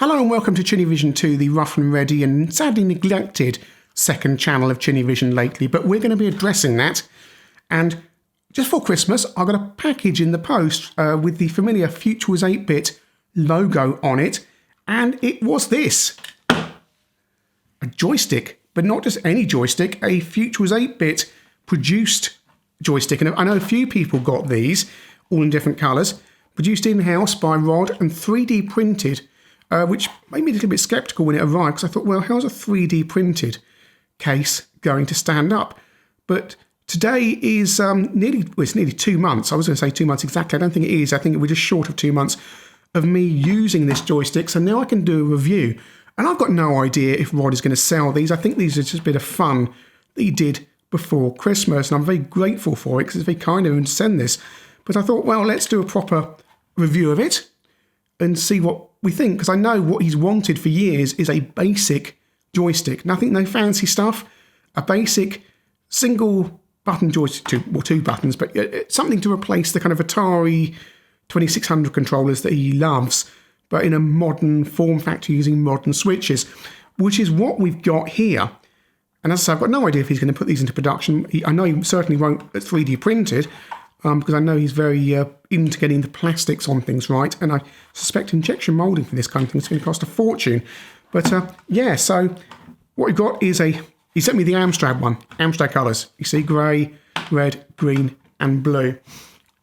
Hello and welcome to Chinny Vision 2, the rough and ready and sadly neglected second channel of Chinny Vision lately, but we're going to be addressing that. And just for Christmas, I got a package in the post with the familiar Future Was 8-bit logo on it, and it was this. A joystick, but not just any joystick, a Future Was 8-bit produced joystick. And I know a few people got these, all in different colours, produced in-house by Rod and 3D printed, which made me a little bit sceptical when it arrived, because I thought, well, how's a 3D printed case going to stand up? But today is nearly 2 months. I was going to say 2 months exactly. I don't think it is. I think we're just short of 2 months of me using this joystick. So now I can do a review. And I've got no idea if Rod is going to sell these. I think these are just a bit of fun that he did before Christmas. And I'm very grateful for it because it's very kind of him to send this. But I thought, well, let's do a proper review of it and see what we think, because I know what he's wanted for years is a basic joystick. Nothing, no fancy stuff. A basic single button joystick, two buttons, but something to replace the kind of Atari 2600 controllers that he loves, but in a modern form factor using modern switches, which is what we've got here. And as I say, I've got no idea if he's going to put these into production. I know he certainly won't 3D printed, because I know he's very into getting the plastics on things right, and I suspect injection moulding for this kind of thing is going to cost a fortune. But yeah, so what we've got is he sent me the Amstrad one, Amstrad colours. You see grey, red, green and blue.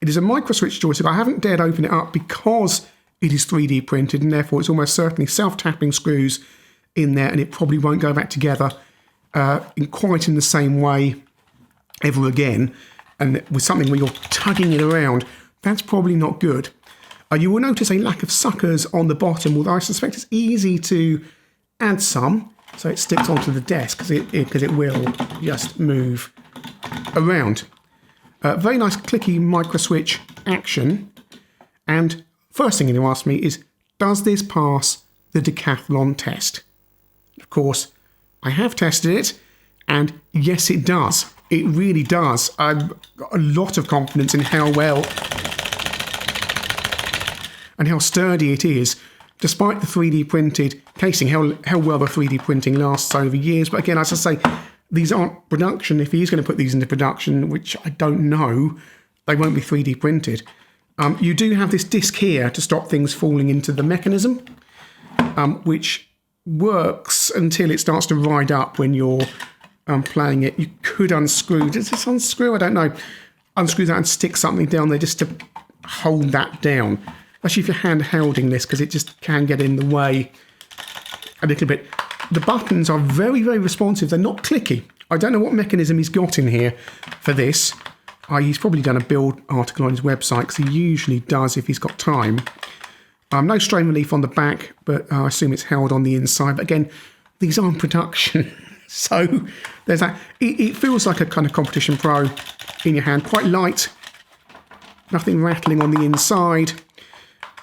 It is a micro switch joystick. I haven't dared open it up because it is 3D printed, and therefore it's almost certainly self-tapping screws in there, and it probably won't go back together quite in the same way ever again. And with something where you're tugging it around, that's probably not good. You will notice a lack of suckers on the bottom, although I suspect it's easy to add some, so it sticks onto the desk, because it will just move around. Very nice clicky micro switch action. And first thing you're going to ask me is, does this pass the Decathlon test? Of course, I have tested it, and yes, it does. It really does. I've got a lot of confidence in how well and how sturdy it is, despite the 3D printed casing, how well the 3D printing lasts over years. But again, as I say, these aren't production. If he's going to put these into production, which I don't know, they won't be 3D printed. You do have this disc here to stop things falling into the mechanism, which works until it starts to ride up when you're playing it. You could unscrew. Does this unscrew? I don't know. Unscrew that and stick something down there just to hold that down. Especially if you're hand-holding this, because it just can get in the way a little bit. The buttons are very, very responsive. They're not clicky. I don't know what mechanism he's got in here for this. He's probably done a build article on his website, because he usually does if he's got time. No strain relief on the back, but I assume it's held on the inside. But again, these aren't production. So there's that. It feels like a kind of Competition Pro in your hand. Quite light. Nothing rattling on the inside.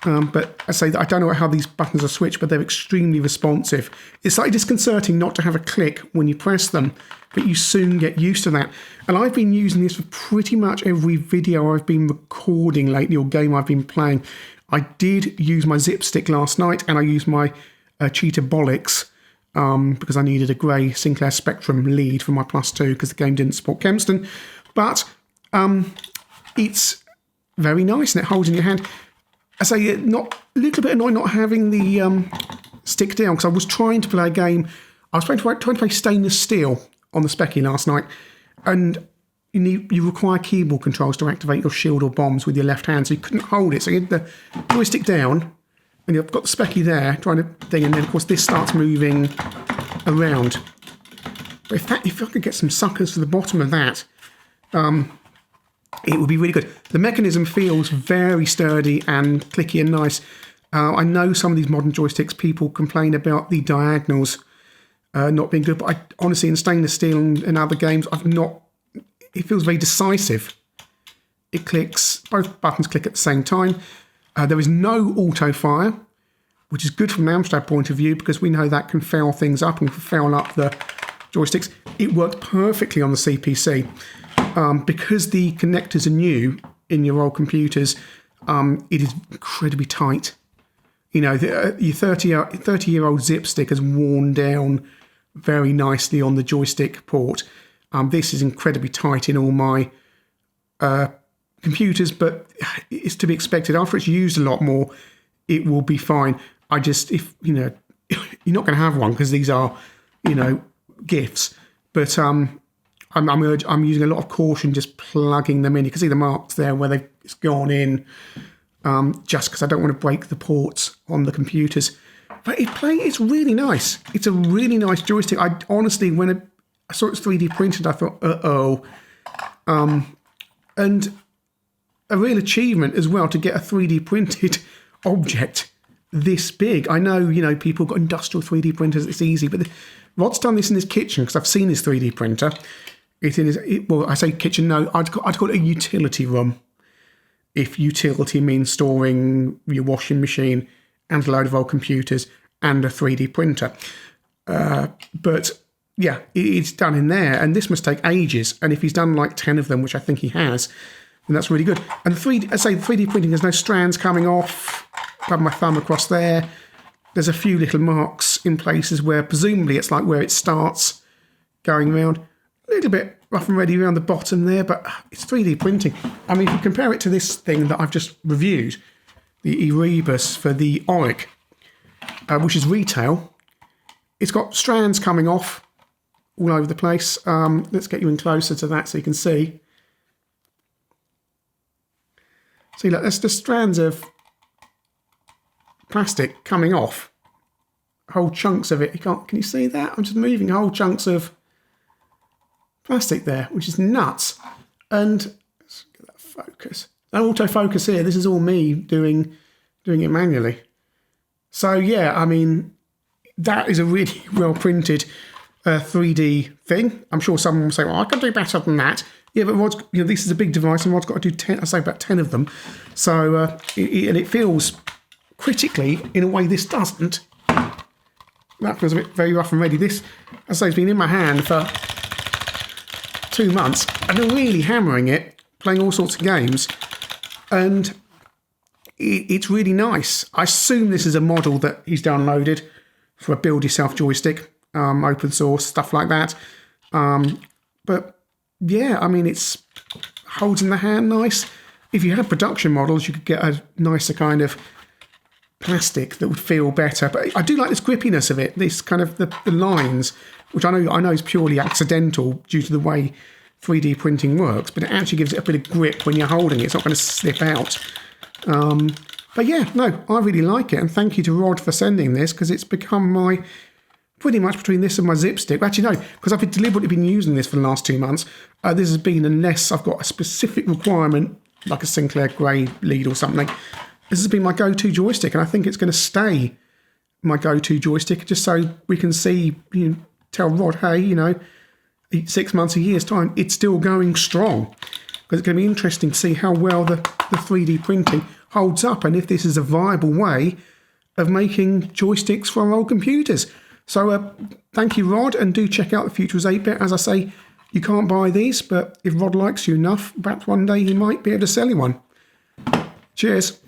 But I say that I don't know how these buttons are switched, but they're extremely responsive. It's slightly disconcerting not to have a click when you press them, but you soon get used to that. And I've been using this for pretty much every video I've been recording lately, or game I've been playing. I did use my zip stick last night, and I used my Cheetah Bollocks, because I needed a grey Sinclair Spectrum lead for my Plus 2 because the game didn't support Kempston. But it's very nice and it holds in your hand. I say not a little bit annoying not having the stick down, because I was trying to play a game. I was trying to play Stainless Steel on the Specky last night, and you require keyboard controls to activate your shield or bombs with your left hand, so you couldn't hold it. So you had the joystick down, and you've got the Specky there trying to thing, and then of course this starts moving around. But if I could get some suckers to the bottom of that, it would be really good. The mechanism feels very sturdy and clicky and nice. I know some of these modern joysticks, people complain about the diagonals not being good, but honestly, in Stainless Steel and other games, it feels very decisive. It clicks, both buttons click at the same time. There is no auto fire, which is good from an Amstrad point of view, because we know that can foul things up and foul up the joysticks. It worked perfectly on the CPC. Because the connectors are new in your old computers, it is incredibly tight. You know, your 30-year-old zip stick has worn down very nicely on the joystick port. This is incredibly tight in all my computers, but it's to be expected. After it's used a lot more, it will be fine. If you know, you're not going to have one because these are, you know, gifts. But I'm using a lot of caution just plugging them in. You can see the marks there where it's gone in, just because I don't want to break the ports on the computers. But it's really nice. It's a really nice joystick. I honestly, when I saw it's 3D printed, I thought, and a real achievement as well to get a 3D printed object this big. I know, you know, people got industrial 3D printers, it's easy, but Rod's done this in his kitchen because I've seen his 3D printer. It's in his, well, I say kitchen, no, I'd call it a utility room. If utility means storing your washing machine and a load of old computers and a 3D printer. But yeah, it's done in there, and this must take ages. And if he's done like 10 of them, which I think he has, then that's really good. And the 3D printing, there's no strands coming off. Rub my thumb across there. There's a few little marks in places where presumably it's like where it starts going around. A little bit rough and ready around the bottom there, but it's 3D printing. I mean, if you compare it to this thing that I've just reviewed, the Erebus for the Auric, which is retail, it's got strands coming off all over the place. Let's get you in closer to that so you can see. See, look, there's the strands of plastic coming off. Whole chunks of it. Can you see that? I'm just moving whole chunks of plastic there, which is nuts. And let's get that focus. That autofocus here, this is all me doing it manually. So yeah, I mean, that is a really well printed 3D thing. I'm sure someone will say, well, I can do better than that. Yeah, but Rod's, you know, this is a big device and Rod's got to do 10, I say about 10 of them. So, and it feels critically, in a way this doesn't. That feels a bit very rough and ready. This, as I say, has been in my hand for 2 months, and I'm really hammering it, playing all sorts of games, and it's really nice. I assume this is a model that he's downloaded for a build-yourself joystick, open source, stuff like that. But yeah, I mean, it's holds in the hand nice. If you had production models, you could get a nicer kind of plastic that would feel better. But I do like this grippiness of it, this kind of the lines, which I know is purely accidental due to the way 3D printing works, but it actually gives it a bit of grip when you're holding it. It's not going to slip out. But yeah, no, I really like it. And thank you to Rod for sending this, because it's become my, pretty much between this and my zip stick. Actually, no, because I've deliberately been using this for the last 2 months. This has been, unless I've got a specific requirement, like a Sinclair Grey lead or something, this has been my go-to joystick. And I think it's going to stay my go-to joystick, just so we can see, you know, tell Rod, hey, you know, 6 months, a year's time, it's still going strong. Because it's going to be interesting to see how well the 3D printing holds up, and if this is a viable way of making joysticks for our old computers. So thank you, Rod, and do check out the Futures 8-bit. As I say, you can't buy these, but if Rod likes you enough, perhaps one day he might be able to sell you one. Cheers.